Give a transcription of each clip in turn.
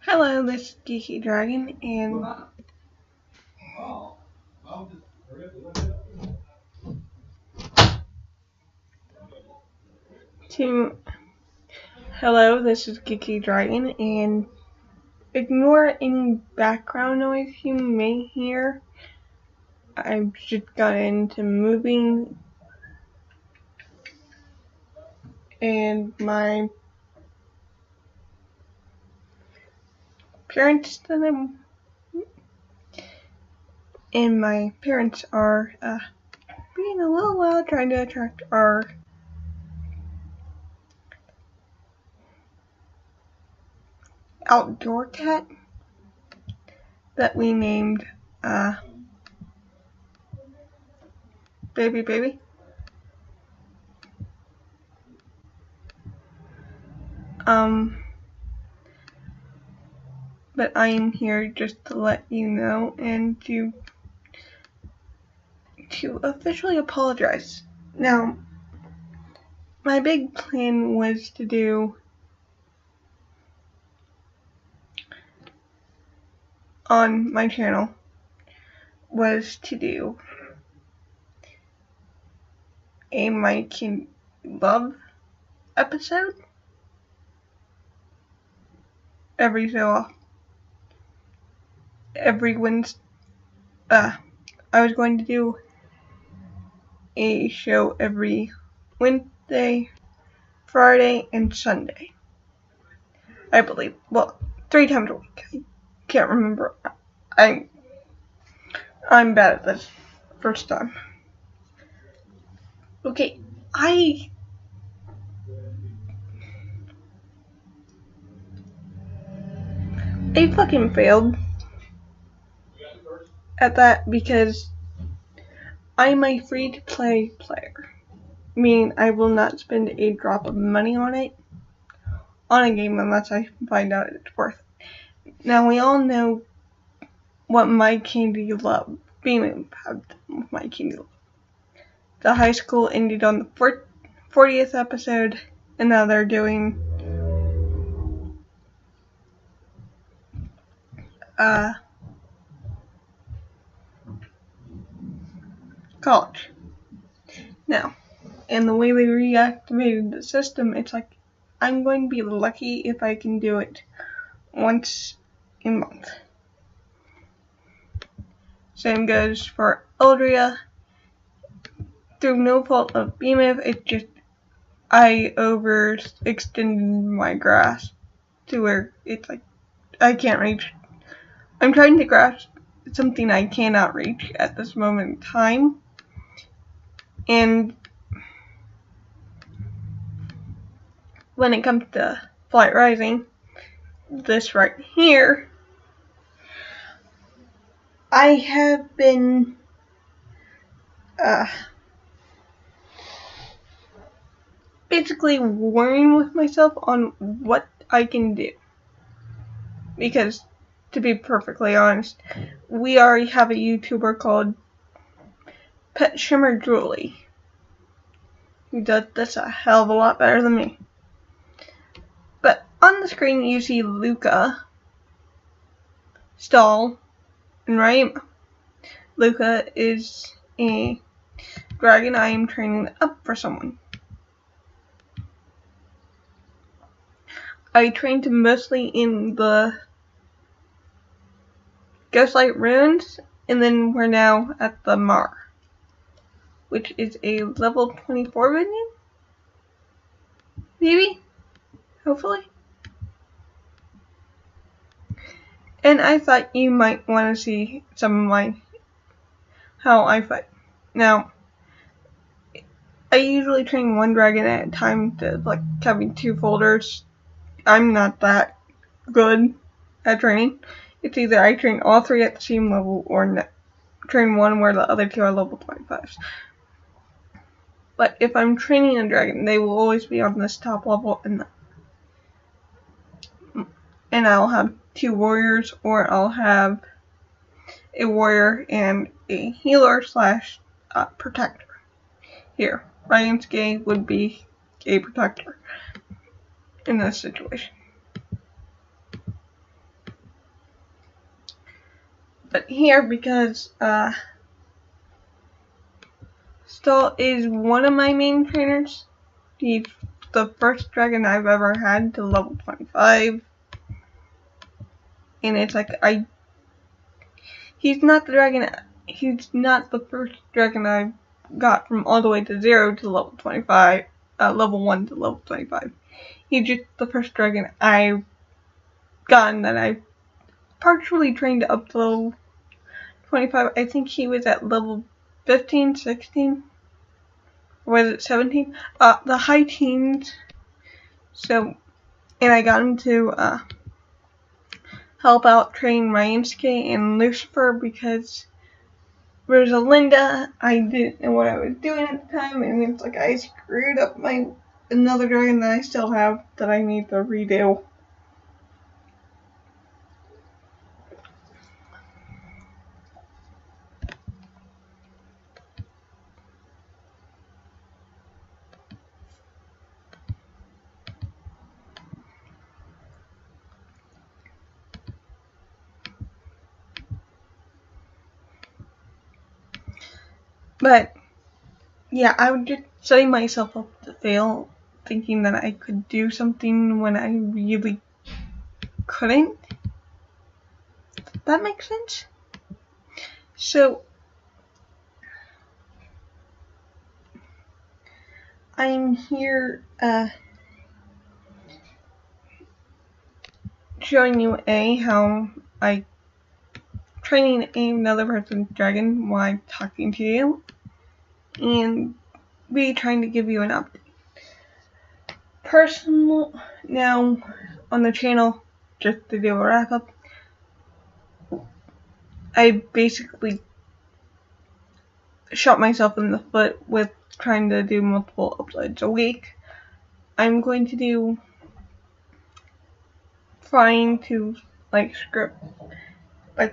Hello, this is Geeky Dragon, and to hello, this is Geeky Dragon, and ignore any background noise you may hear. I've just got into moving, and my parents are being a little loud, trying to attract our outdoor cat that we named Baby. But I am here just to let you know and to officially apologize. Now, my big plan was to do on my channel was to do a My Kid Love episode every so often. Every Wednesday, I was going to do a show every Wednesday, Friday, and Sunday. I believe. Well, 3 times a week. I can't remember. I'm bad at this first time. Okay, I fucking failed at that because I'm a free-to-play player. Meaning I will not spend a drop of money on it, on a game, unless I find out it's worth it. Now, we all know what My Candy Love, being have with My Candy Love. The high school ended on the 40th episode, and now they're doing college. Now, and the way they reactivated the system, it's like, I'm going to be lucky if I can do it once a month. Same goes for Eldria. Through no fault of BMF, it just, I overextended my grasp to where it's like, I can't reach. I'm trying to grasp something I cannot reach at this moment in time. And when it comes to Flight Rising, this right here, I have been basically worrying with myself on what I can do. Because, to be perfectly honest, we already have a YouTuber called Pet Shimmer Julie, who does this a hell of a lot better than me. But on the screen you see Luca, Stall, and Raima. Luca is a dragon I am training up for someone. I trained him mostly in the Ghostlight Ruins, and then we're now at the Mar, which is a level 24 minion? Maybe? Hopefully? And I thought you might want to see some of how I fight. Now, I usually train one dragon at a time to having 2 folders. I'm not that good at training. It's either I train all 3 at the same level or train one where the other 2 are level 25s. But if I'm training a dragon, they will always be on this top level, and I'll have 2 warriors, or I'll have a warrior and a healer / protector. Here, Ryansuke would be a protector in this situation. But here, because Stall is one of my main trainers. He's the first dragon I've ever had to level 25. And it's like, he's not the first dragon I got from all the way to 0 to level 25, level 1 to level 25. He's just the first dragon I've gotten that I partially trained up to level 25. I think he was at level 15, 16, or was it 17? The high teens. So, and I got him to help out train Ryansuke and Lucifer because Rosalinda, I didn't know what I was doing at the time, and it's like I screwed up another dragon that I still have that I need to redo. But yeah, I was just setting myself up to fail, thinking that I could do something when I really couldn't. That makes sense? So, I'm here showing you how I training another person's dragon while talking to you, and be trying to give you an update. Personal now on the channel, just to do a wrap up, I basically shot myself in the foot with trying to do multiple uploads a week. I'm going to trying to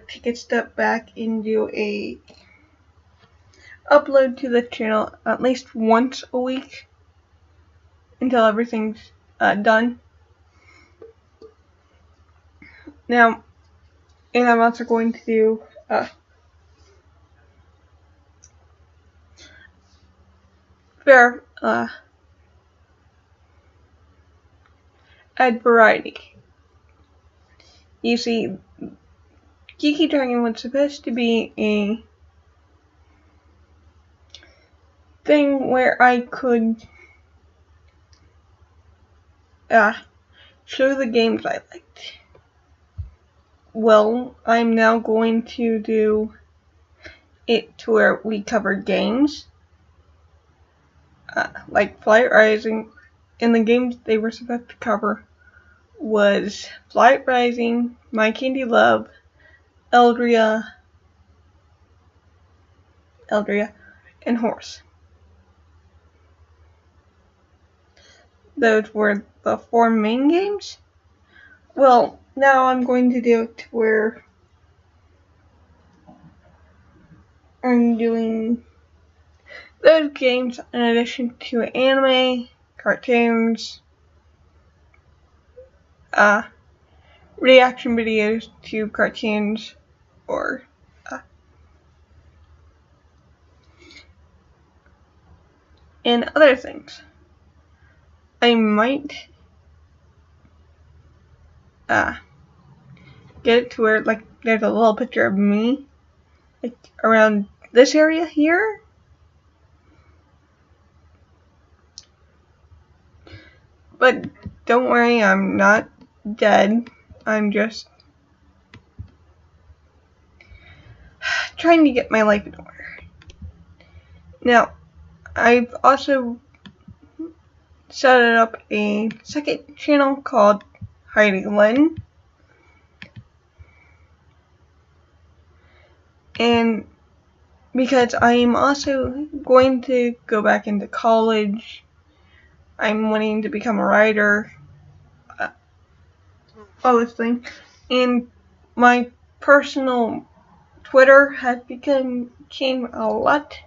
take a step back and do a upload to the channel at least once a week until everything's done. Now, and I'm also going to do add variety. You see, Geeky Dragon was supposed to be a thing where I could show the games I liked. Well, I'm now going to do it to where we cover games like Flight Rising, and the games they were supposed to cover was Flight Rising, My Candy Love, Eldria, and Horse. Those were the 4 main games. Well, now I'm going to do it to where I'm doing those games in addition to anime, cartoons, reaction videos to cartoons, or and other things. I might get it to where there's a little picture of me around this area here. But don't worry, I'm not dead. I'm just trying to get my life in order. Now, I've also set up a second channel called Heidi Lynn. And because I'm also going to go back into college, I'm wanting to become a writer, all this thing, and my personal Twitter has became a lot,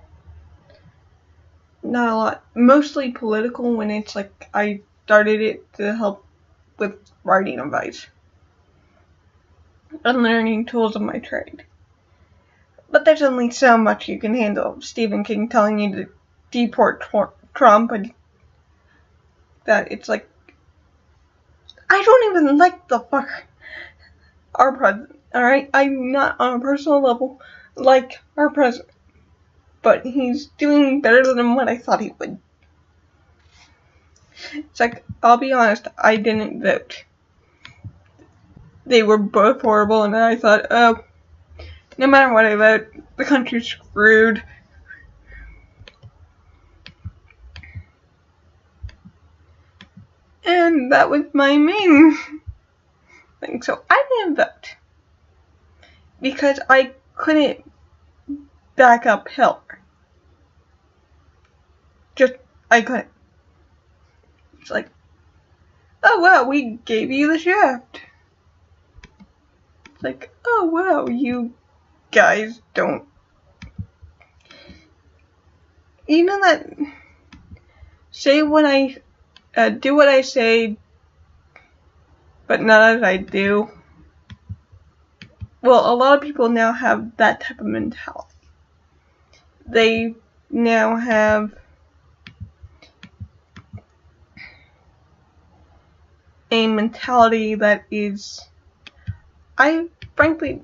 not a lot, mostly political when it's like I started it to help with writing advice and learning tools of my trade. But there's only so much you can handle. Stephen King telling you to deport Trump, and that it's like, I don't even like the fuck our president, alright? I'm not on a personal level like our president, but he's doing better than what I thought he would. It's like, I'll be honest, I didn't vote. They were both horrible, and I thought, oh, no matter what I vote, the country's screwed. And that was my main thing. So I didn't vote because I couldn't back up Hitler. I couldn't. It's like, oh wow, we gave you the shaft. It's like, oh wow, you guys don't. You know that, say what I, do what I say, but not as I do. Well, a lot of people now have that type of mentality. They now have a mentality that is, I frankly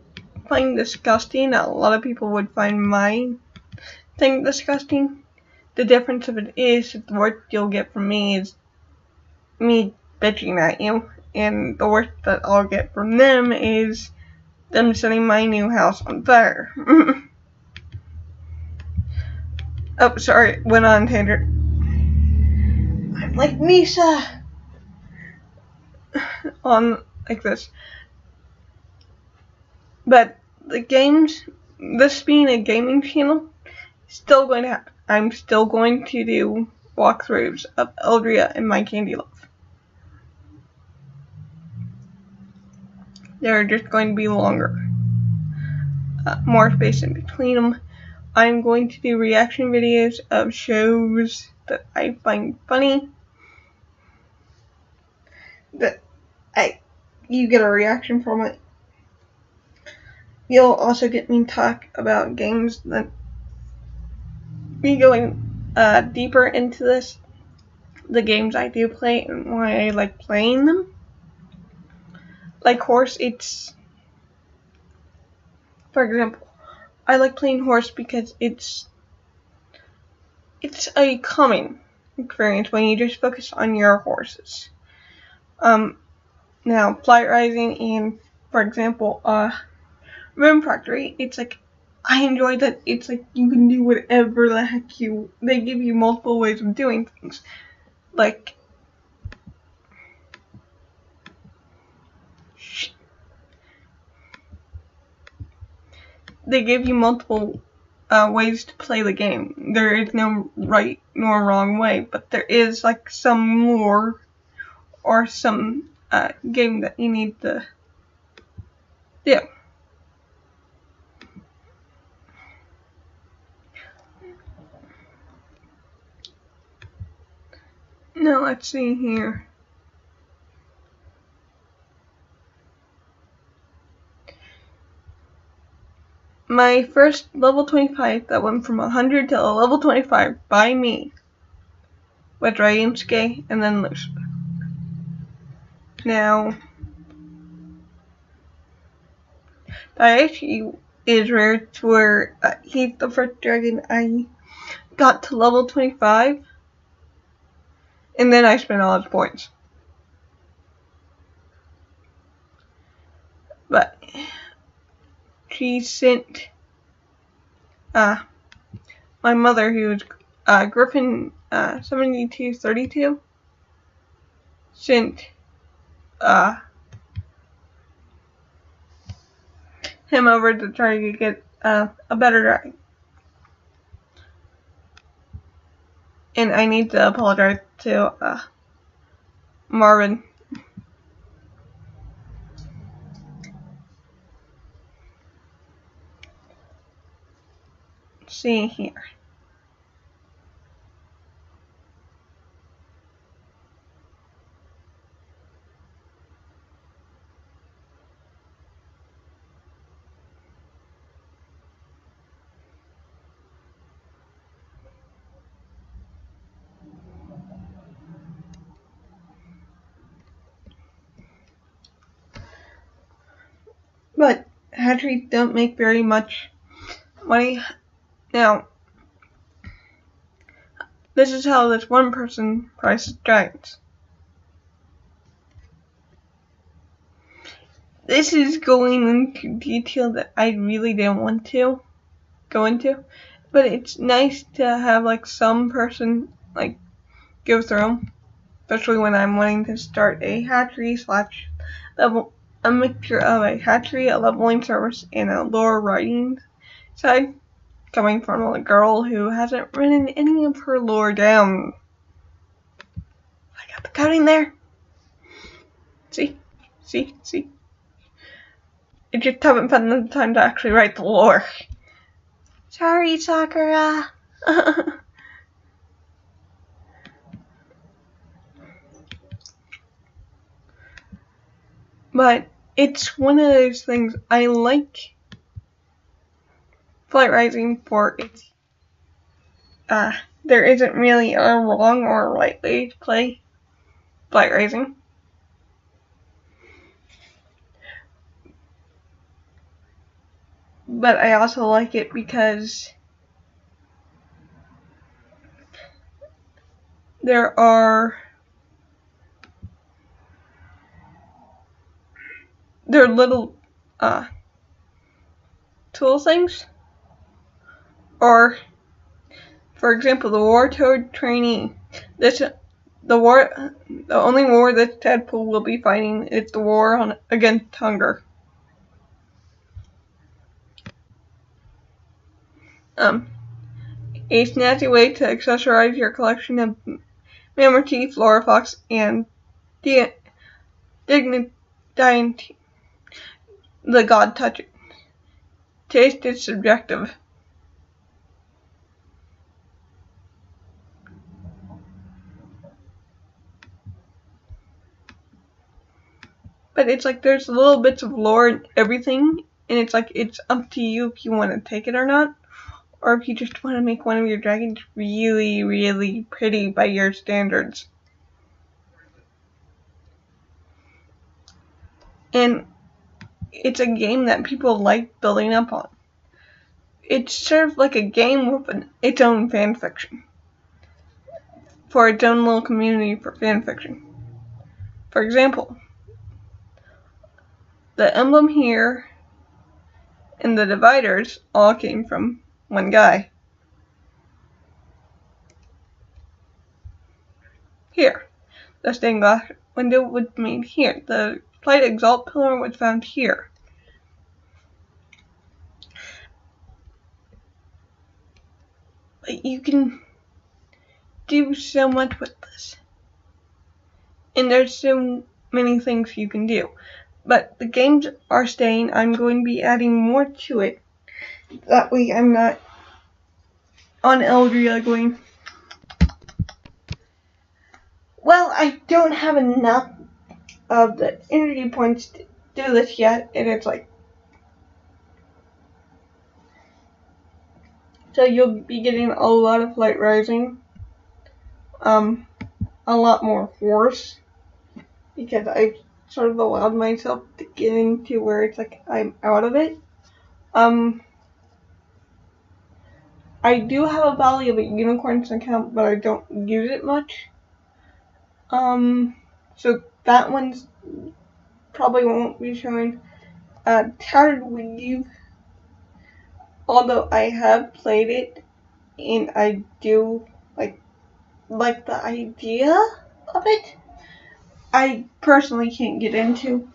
find disgusting. A lot of people would find my thing disgusting. The difference of it is, the worst you'll get from me is me bitching at you, and the worst that I'll get from them is them setting my new house on fire. Oh, sorry, went on tangent. I'm like Misa on like this. But the games, this being a gaming channel, still going to happen. I'm still going to do walkthroughs of Eldria and My Candy Love. They're just going to be longer. More space in between them. I'm going to do reaction videos of shows that I find funny. That you get a reaction from it. You'll also get me talk about games that me going deeper into this, the games I do play and why I like playing them. Like Horse, for example, I like playing Horse because it's a calming experience when you just focus on your horses. Now Flight Rising and, for example, Room Factory, it's like, I enjoy that it's like you can do whatever the heck they give you multiple ways of doing things. Like, they give you multiple ways to play the game. There is no right nor wrong way, but there is like some lore or some game that you need to do. Now let's see here. My first level 25 that went from 100 to a level 25 by me was Ryusuke and then Lucifer. Now, Daiichi is rare to where he's the first dragon I got to level 25, and then I spent all his points. But she sent my mother, who was Griffin 7232, sent him over to try to get a better dragon. And I need to apologize to Marvin. Let's see here. but hatcheries don't make very much money. Now, this is how this one person prices dragons. This is going into detail that I really didn't want to go into, but it's nice to have like some person like go through, especially when I'm wanting to start a hatchery / level, a mixture of a hatchery, a leveling service, and a lore writing side, coming from a girl who hasn't written any of her lore down. I got the coding there. See? I just haven't found the time to actually write the lore. Sorry, Sakura. But it's one of those things I like Flight Rising for its there isn't really a wrong or right way to play Flight Rising. But I also like it because there are little tool things, or for example, the War Toad trainee. The only war that Deadpool will be fighting is the war against hunger. A snazzy way to accessorize your collection of Mammoth, Flora Fox, and Dignity, the God Touch. Taste is subjective. But it's like there's little bits of lore and everything, and it's like it's up to you if you want to take it or not, or if you just want to make one of your dragons really, really pretty by your standards. And it's a game that people like building up on. It's sort of like a game with its own fanfiction, for its own little community for fanfiction. For example, the emblem here and the dividers all came from one guy. Here, the stained glass window was made here. The Flight Exalt pillar was found here. But you can do so much with this. And there's so many things you can do. But the games are staying. I'm going to be adding more to it. That way I'm not on Eldria going, well, I don't have enough of the energy points to do this yet. And it's like, so you'll be getting a lot of Flight Rising. A lot more force. Because I've sort of allowed myself to get into where it's like I'm out of it. I do have a Valley of Unicorns account, but I don't use it much. So that one's probably won't be showing. Tattered Weave, although I have played it, and I do like the idea of it, I personally can't get into.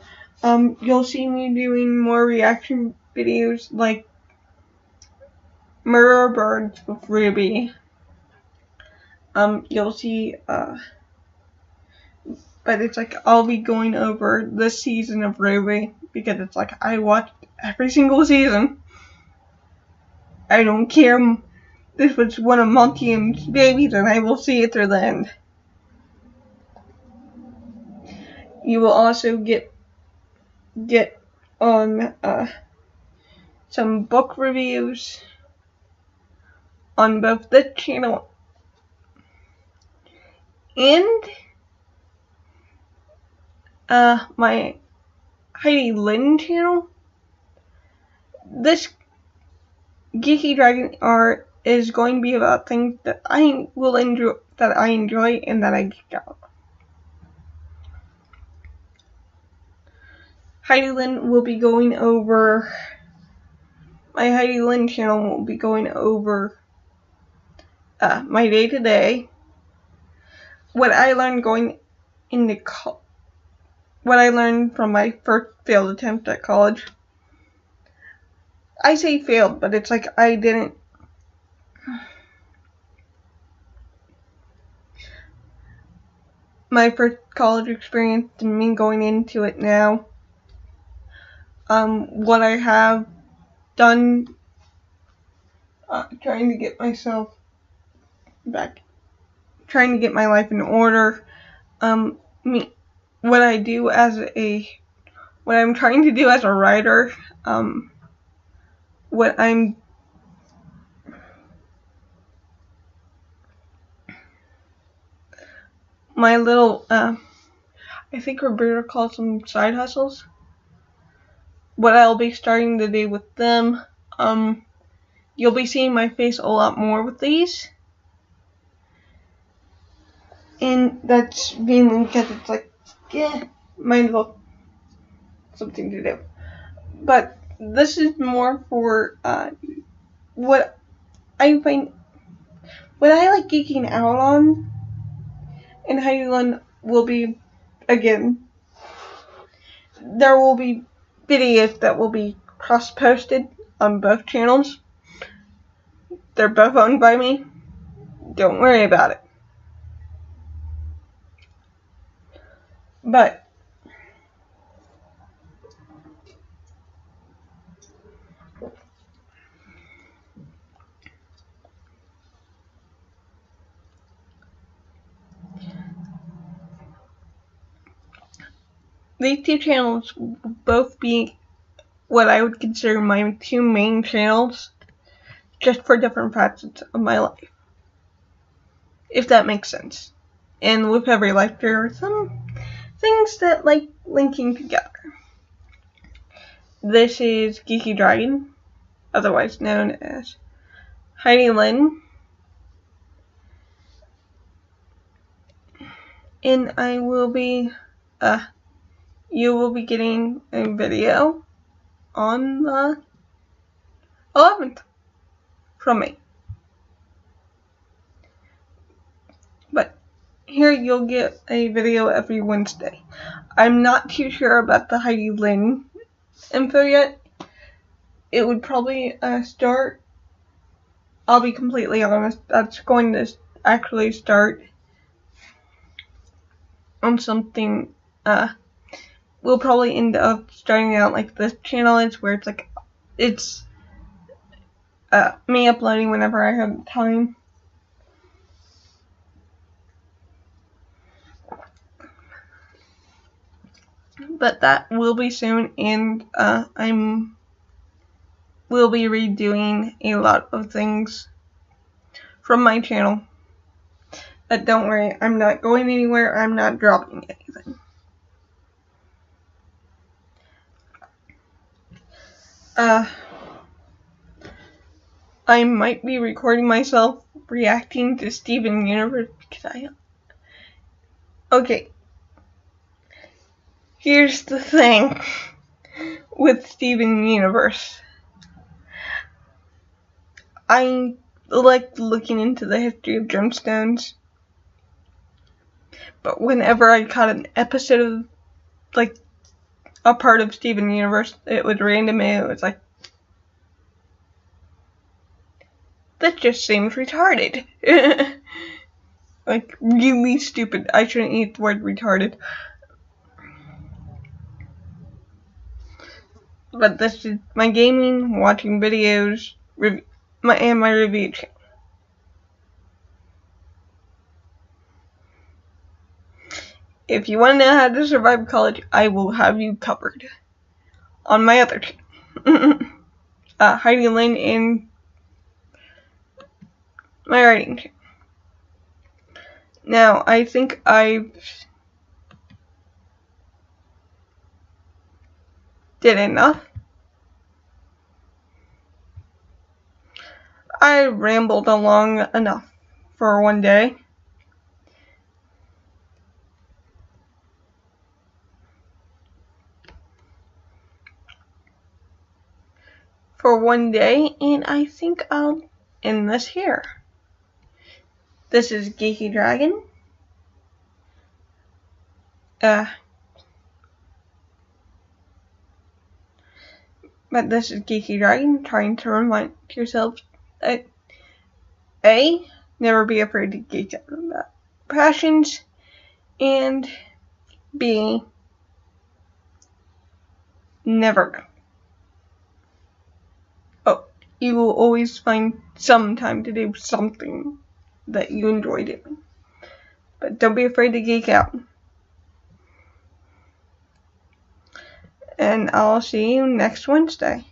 You'll see me doing more reaction videos like Murder Birds with Ruby. You'll see, but it's like I'll be going over this season of Ruby because it's like I watched every single season. I don't care. This was one of Montium's babies, and I will see it through the end. You will also get on some book reviews on both this channel and my Heidi Lynn channel. this Geeky Dragon art is going to be about things that I will enjoy, and that I geek out. Heidi Lynn will be going over, my Heidi Lynn channel will be going over my day-to-day, what I learned going into what I learned from my first failed attempt at college. I say failed, but it's like I didn't. My first college experience and me going into it now. What I have done, trying to get myself back, trying to get my life in order. What I'm trying to do as a writer. My little, I think Roberta calls them side hustles. What I'll be starting to do with them, you'll be seeing my face a lot more with these. And that's mainly because it's like, might as well something to do. But this is more for, what I like geeking out on. And Heidi Lynn will be, again, there will be videos that will be cross-posted on both channels. They're both owned by me. Don't worry about it. But these two channels will both be what I would consider my two main channels, just for different facets of my life, if that makes sense. And with every life, there are some things that like linking together. This is Geeky Dragon, otherwise known as Heidi Lynn, and I will be, you will be getting a video on the 11th from me. But here you'll get a video every Wednesday. I'm not too sure about the Heidi Lynn info yet. It would probably start, I'll be completely honest, that's going to actually start on something, we'll probably end up starting out like this channel is, where it's like, it's me uploading whenever I have time. But that will be soon, and will be redoing a lot of things from my channel. But don't worry, I'm not going anywhere, I'm not dropping anything. I might be recording myself reacting to Steven Universe because okay. Here's the thing with Steven Universe. I like looking into the history of gemstones, but whenever I caught an episode of, like, a part of Steven Universe, it was random and it was like, that just seems retarded. Like, really stupid. I shouldn't use the word retarded. But this is my gaming, watching videos, my review channel. If you want to know how to survive college, I will have you covered on my other channel. Heidi Lynn and my writing channel. Now, I think I did enough. I rambled along enough for one day. And I think I'll end this here. This is Geeky Dragon. But this is Geeky Dragon trying to remind yourself that A, never be afraid to geek out about passions, and B, never. You will always find some time to do something that you enjoy doing. But don't be afraid to geek out. And I'll see you next Wednesday.